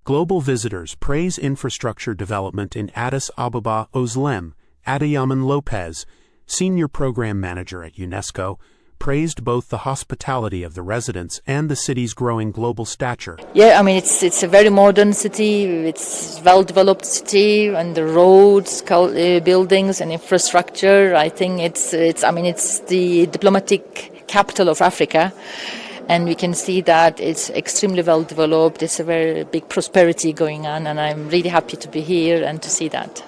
Global visitors praise infrastructure development in Addis Ababa. Özlem Adıyaman Lopez, Senior Program Manager at UNESCO, praised both the hospitality of the residents and the city's growing global stature. Yeah, I mean, it's a very modern city, it's well-developed city, and the roads, buildings and infrastructure, I think it's the diplomatic capital of Africa. And we can see that it's extremely well developed, it's a very big prosperity going on, and I'm really happy to be here and to see that.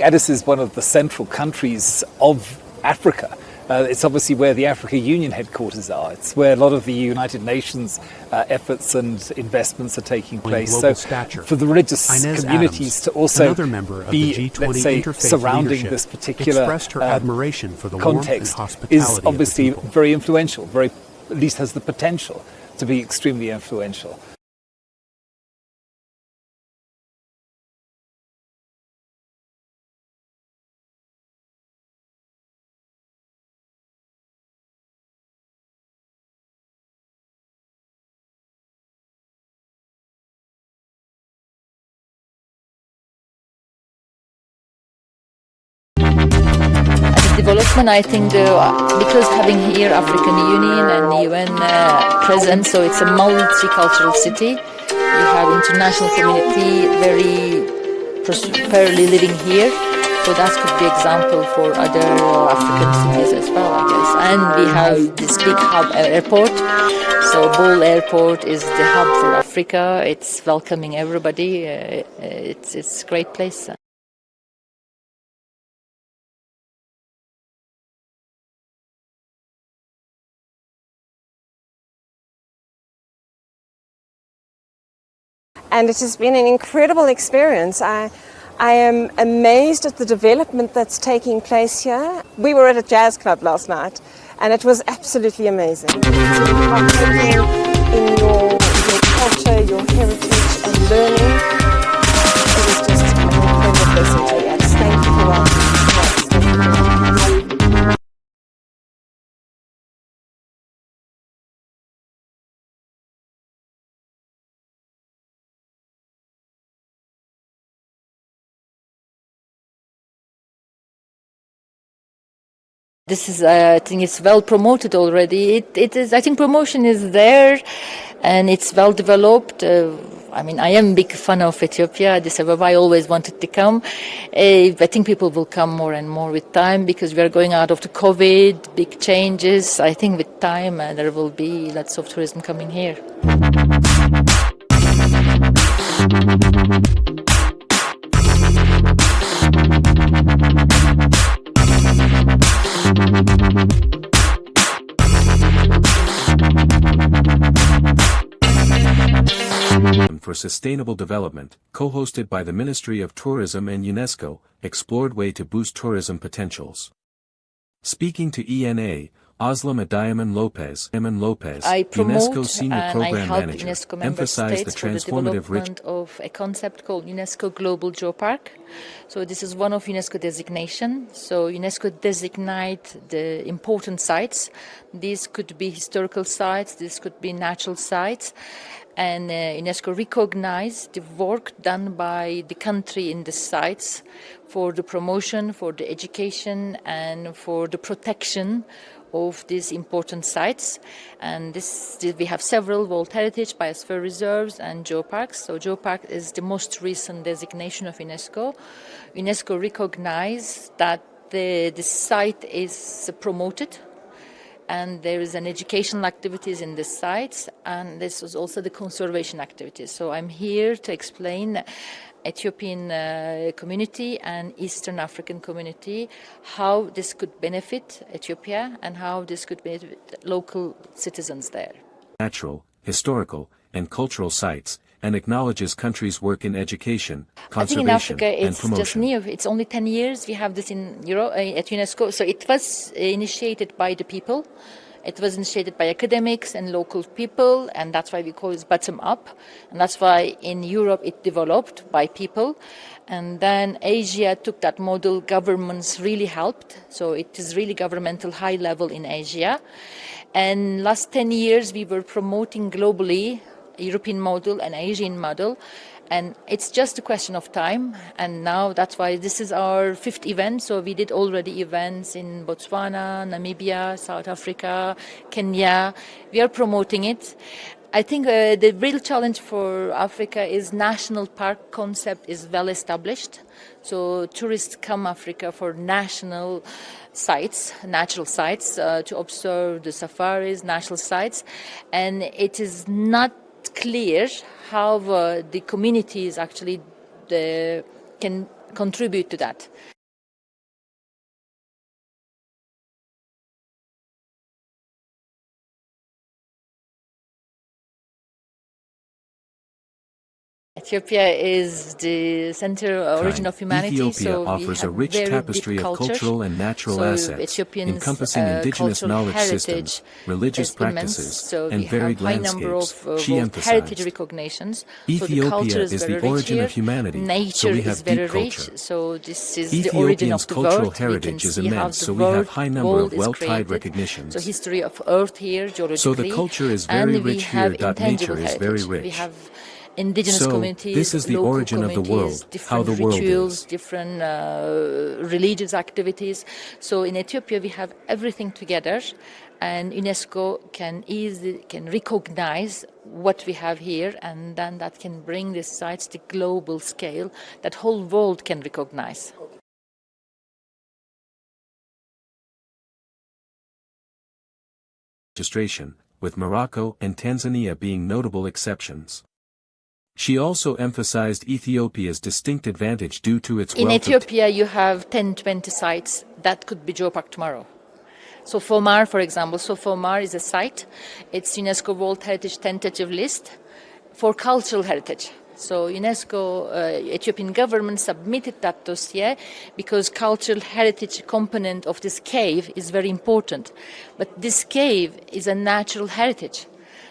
Addis is one of the central countries of Africa. It's obviously where the Africa Union headquarters are. It's where a lot of the United Nations efforts and investments are taking place. So for the religious Inez communities Adams, to also another member of be, the G20 let's say, interfaith surrounding leadership, this particular expressed her admiration for the context warmth and hospitality is obviously of the people. very influential, at least has the potential to be extremely influential. Development, I think, because having here African Union and UN present, so it's a multicultural city. You have international community very prosperly living here, so that could be example for other African cities as well, I guess. And we have this big hub airport, so Bole Airport is the hub for Africa. It's welcoming everybody. It's a great place. And it has been an incredible experience. I am amazed at the development that's taking place here. We were at a jazz club last night, and it was absolutely amazing. To be partaking in your culture, your heritage, and learning. It was just an incredible blessing to me. I just thank you for welcoming me. This is, I think, it's well promoted already. It is. I think promotion is there, and it's well developed. I mean, I am a big fan of Ethiopia. Addis Ababa, I always wanted to come. I think people will come more and more with time because we are going out of the COVID, big changes. I think with time there will be lots of tourism coming here. For Sustainable Development, co-hosted by the Ministry of Tourism and UNESCO, explored way to boost tourism potentials. Speaking to ENA, Özlem Adıyaman Lopez, I promote UNESCO Senior and Program I help Manager, UNESCO member emphasized the states for the transformative development of a concept called UNESCO Global Geopark. So this is one of UNESCO designation. So UNESCO designate the important sites. These could be historical sites, this could be natural sites. And UNESCO recognize the work done by the country in the sites for the promotion, for the education, and for the protection of these important sites. And we have several World Heritage, Biosphere Reserves, and geoparks. So geopark is the most recent designation of UNESCO. UNESCO recognize that the site is promoted, and there is an educational activities in the sites, and this is also the conservation activities. So I'm here to explain Ethiopian community and Eastern African community, how this could benefit Ethiopia and how this could benefit local citizens there. natural, historical, and cultural sites, and acknowledges countries' work in education, I think in conservation, Africa and it's just promotion. new. It's only 10 years we have this in Europe at UNESCO. So it was initiated by the people. It was initiated by academics and local people, and that's why we call it bottom up. And that's why in Europe it developed by people. And then Asia took that model, governments really helped. So it is really governmental high level in Asia. And last 10 years we were promoting globally European model and Asian model. And it's just a question of time. And now that's why this is our 5th event. So we did already events in Botswana, Namibia, South Africa, Kenya. We are promoting it. I think the real challenge for Africa is national park concept is well established. So tourists come Africa for national sites, natural sites, to observe the safaris, national sites. And it is not clear how the communities actually can contribute to that. Ethiopia is the center origin of humanity, Ethiopia so we offers a have rich very tapestry deep of culture. cultural and natural So assets, Ethiopians, encompassing indigenous cultural knowledge heritage systems, religious is immense. practices, So and we varied have high number landscapes, of she World Heritage emphasized. recognitions. So the Ethiopia culture is is very the rich origin here. of humanity, Nature so we is have very deep rich. culture. So this is the origin Ethiopia's of the cultural world. We can heritage is see how immense, the so we have high number world of is well-tied created. recognitions. So history of Earth here, geologically. So the culture is very and we rich have here. intangible Nature is heritage. very We rich. have indigenous So, communities, this is the local origin of the communities, world, different how the world rituals, is. different religious activities. So in Ethiopia we have everything together, and UNESCO can recognize what we have here, and then that can bring these sites to global scale that whole world can recognize. Registration, with Morocco and Tanzania being notable exceptions. She also emphasized Ethiopia's distinct advantage due to its In wealth Ethiopia, you have 10, 20 sites that could be Geopark tomorrow. So Fomar, for example, Fomar is a site. It's UNESCO World Heritage tentative list for cultural heritage. So UNESCO, Ethiopian government submitted that dossier because cultural heritage component of this cave is very important. But this cave is a natural heritage.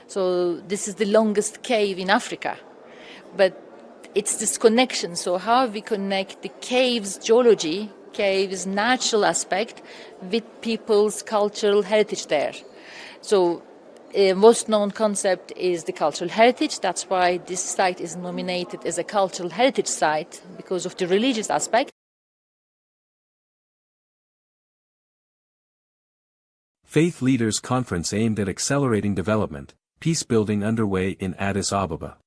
So this is the longest cave in Africa. But it's this connection. So how we connect the cave's geology, cave's natural aspect with people's cultural heritage there. So most known concept is the cultural heritage. That's why this site is nominated as a cultural heritage site because of the religious aspect. Faith Leaders Conference aimed at accelerating development, peace building underway in Addis Ababa.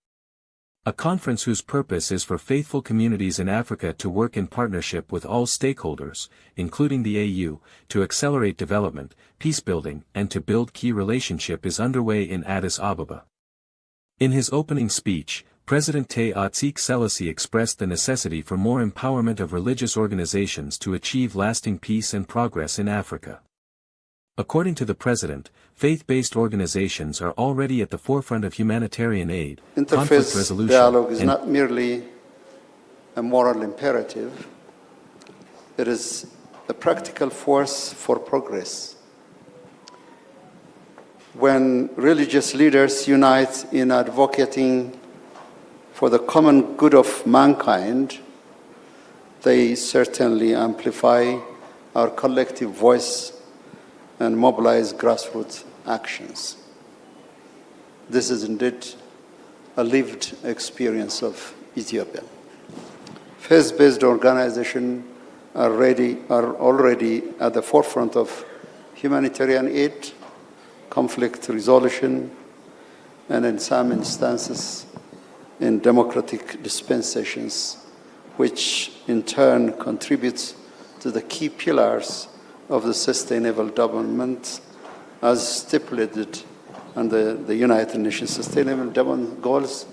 A conference whose purpose is for faithful communities in Africa to work in partnership with all stakeholders, including the AU, to accelerate development, peace building, and to build key relationship is underway in Addis Ababa. In his opening speech, President Tay Atzik Selassie expressed the necessity for more empowerment of religious organizations to achieve lasting peace and progress in Africa. According to the president, faith-based organizations are already at the forefront of humanitarian aid, conflict Interfaith resolution, dialogue is and not merely a moral imperative, it is a practical force for progress. When religious leaders unite in advocating for the common good of mankind, they certainly amplify our collective voice and mobilize grassroots actions. This is indeed a lived experience of Ethiopia. Faith-based organizations are already at the forefront of humanitarian aid, conflict resolution, and in some instances, in democratic dispensations, which in turn contributes to the key pillars of the sustainable development as stipulated under the United Nations Sustainable Development Goals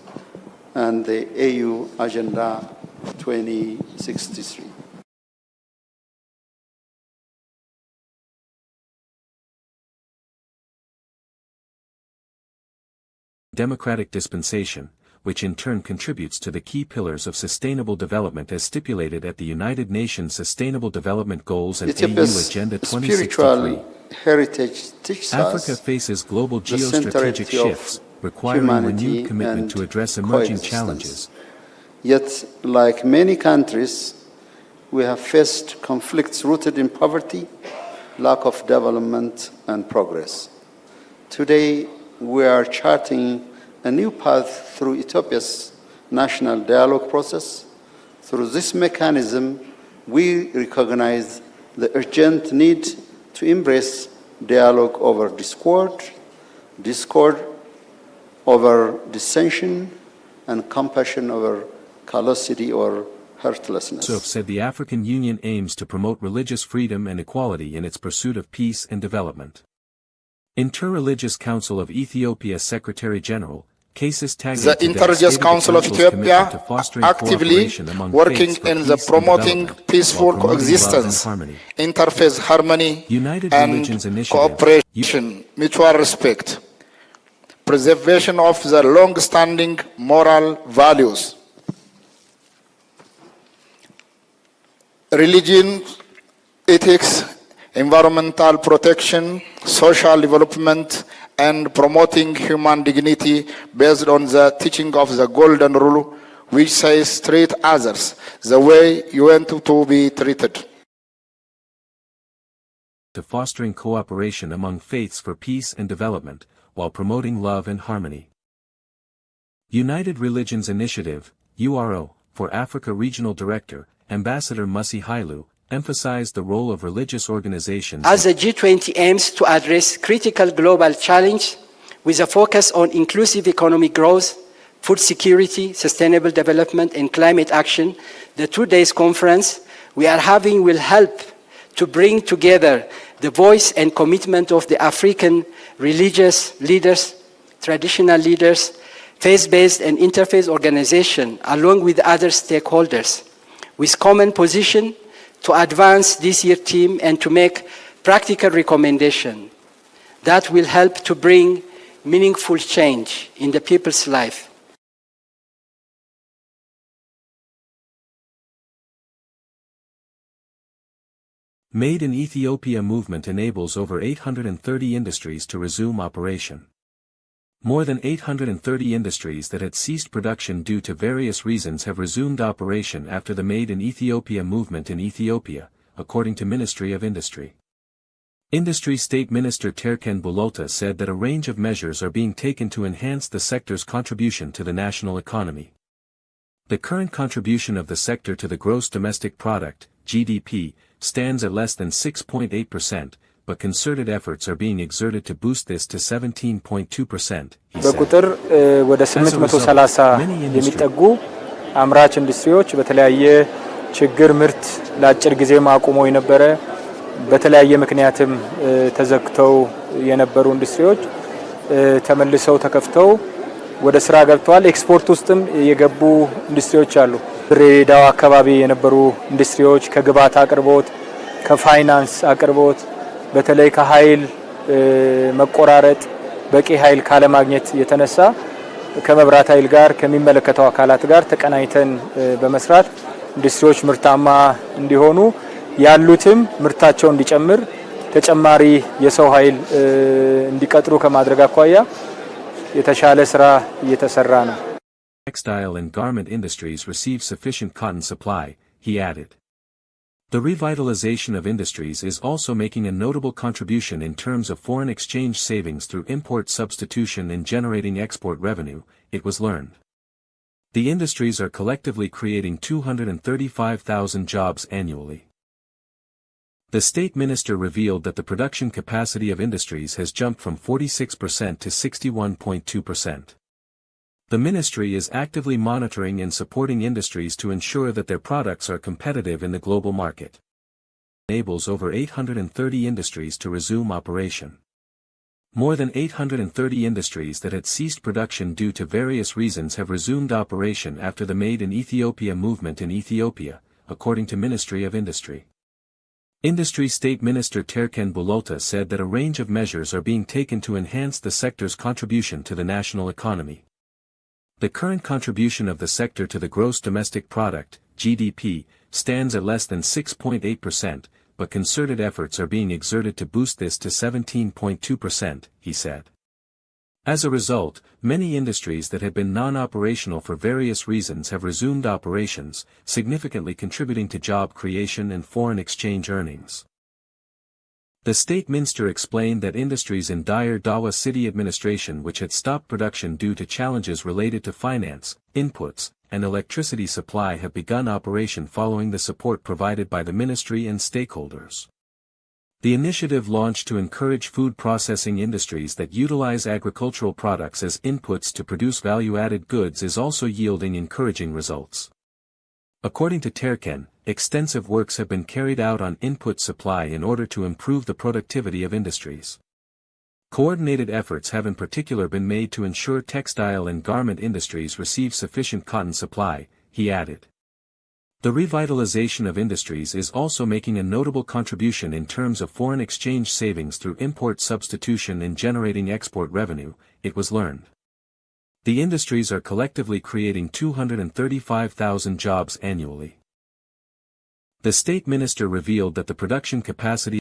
and the AU Agenda 2063. democratic dispensation, which in turn contributes to the key pillars of sustainable development as stipulated at the United Nations Sustainable Development Goals and AU Agenda 2063. Spiritual heritage teaches Africa us faces global the geostrategic centrality of shifts, requiring humanity renewed commitment and to address emerging coexistence. challenges. Yet, like many countries, we have faced conflicts rooted in poverty, lack of development, and progress. Today, we are charting a new path through Ethiopia's national dialogue process. Through this mechanism, we recognize the urgent need to embrace dialogue over discord over dissension, and compassion over callosity or heartlessness. Sof said the African Union aims to promote religious freedom and equality in its pursuit of peace and development. Interreligious Council of Ethiopia Secretary General, Cases Tagit, the Interreligious Council of Ethiopia actively working in the promoting peaceful coexistence, interfaith harmony and cooperation, mutual respect, preservation of the long-standing moral values, religion, ethics, environmental protection, social development, and promoting human dignity based on the teaching of the Golden Rule, which says treat others the way you want to be treated. To fostering cooperation among faiths for peace and development, while promoting love and harmony. United Religions Initiative, URO, for Africa Regional Director, Ambassador Musi Hailu, emphasized the role of religious organizations as the G20 aims to address critical global challenges with a focus on inclusive economic growth, food security, sustainable development, and climate action. The 2 days conference we are having will help to bring together the voice and commitment of the African religious leaders, traditional leaders, faith-based and interfaith organizations, along with other stakeholders, with common position to advance this year's theme and to make practical recommendations that will help to bring meaningful change in the people's life. Made in Ethiopia movement enables over 830 industries to resume operation. More than 830 industries that had ceased production due to various reasons have resumed operation after the Made in Ethiopia movement in Ethiopia, according to Ministry of Industry. Industry State Minister Terken Bulota said that a range of measures are being taken to enhance the sector's contribution to the national economy. The current contribution of the sector to the gross domestic product, GDP, stands at less than 6.8%, but concerted efforts are being exerted to boost this to 17.2%, he said. በቁጥር ወደ 830 የሚጠጉ አምራች ኢንዱስትሪዎች በተለያየ ችግር ምርት ለአጭር ጊዜ ማቆመው የነበረ በተለያየ ምክንያትም ተዘግተው የነበሩ ኢንዱስትሪዎች ተመልሰው ተከፍተው ወደ ስራ ገብተዋል። ኤክስፖርት ውስጥም የገቡ ኢንዱስትሪዎች አሉ። ድሬዳዋ አካባቢ የነበሩ ኢንዱስትሪዎች ከግብአት አቅርቦት፣ ከፋይናንስ አቅርቦት፣ በተለይ ከኃይል መቆራረጥ በቂ ኃይል ካለማግኘት የተነሳ ከመብራት ኃይል ጋር ከሚመለከተው አካላት ጋር ተቀናይተን በመስራት ኢንዱስትሪዎች ምርታማ እንዲሆኑ ያሉትም ምርታቸው እንዲጨምር ተጨማሪ የሰው ኃይል እንዲቀጥሩ ከማድረግ አኳያ የተሻለ ስራ እየተሰራ ነው። Textile and garment industries receive sufficient cotton supply, he added. The revitalization of industries is also making a notable contribution in terms of foreign exchange savings through import substitution and generating export revenue, it was learned. The industries are collectively creating 235,000 jobs annually. The state minister revealed that the production capacity of industries has jumped from 46% to 61.2%. The ministry is actively monitoring and supporting industries to ensure that their products are competitive in the global market. Enables over 830 industries to resume operation. More than 830 industries that had ceased production due to various reasons have resumed operation after the Made in Ethiopia movement in Ethiopia, according to Ministry of Industry. Industry State Minister Terken Bulota said that a range of measures are being taken to enhance the sector's contribution to the national economy. The current contribution of the sector to the gross domestic product, GDP, stands at less than 6.8%, but concerted efforts are being exerted to boost this to 17.2%, he said. As a result, many industries that had been non-operational for various reasons have resumed operations, significantly contributing to job creation and foreign exchange earnings. The state minister explained that industries in Dire Dawa city administration which had stopped production due to challenges related to finance, inputs, and electricity supply have begun operation following the support provided by the ministry and stakeholders. The initiative launched to encourage food processing industries that utilize agricultural products as inputs to produce value-added goods is also yielding encouraging results. According to Terken, extensive works have been carried out on input supply in order to improve the productivity of industries. Coordinated efforts have in particular been made to ensure textile and garment industries receive sufficient cotton supply, he added. The revitalization of industries is also making a notable contribution in terms of foreign exchange savings through import substitution and generating export revenue, it was learned. The industries are collectively creating 235,000 jobs annually. The state minister revealed that the production capacity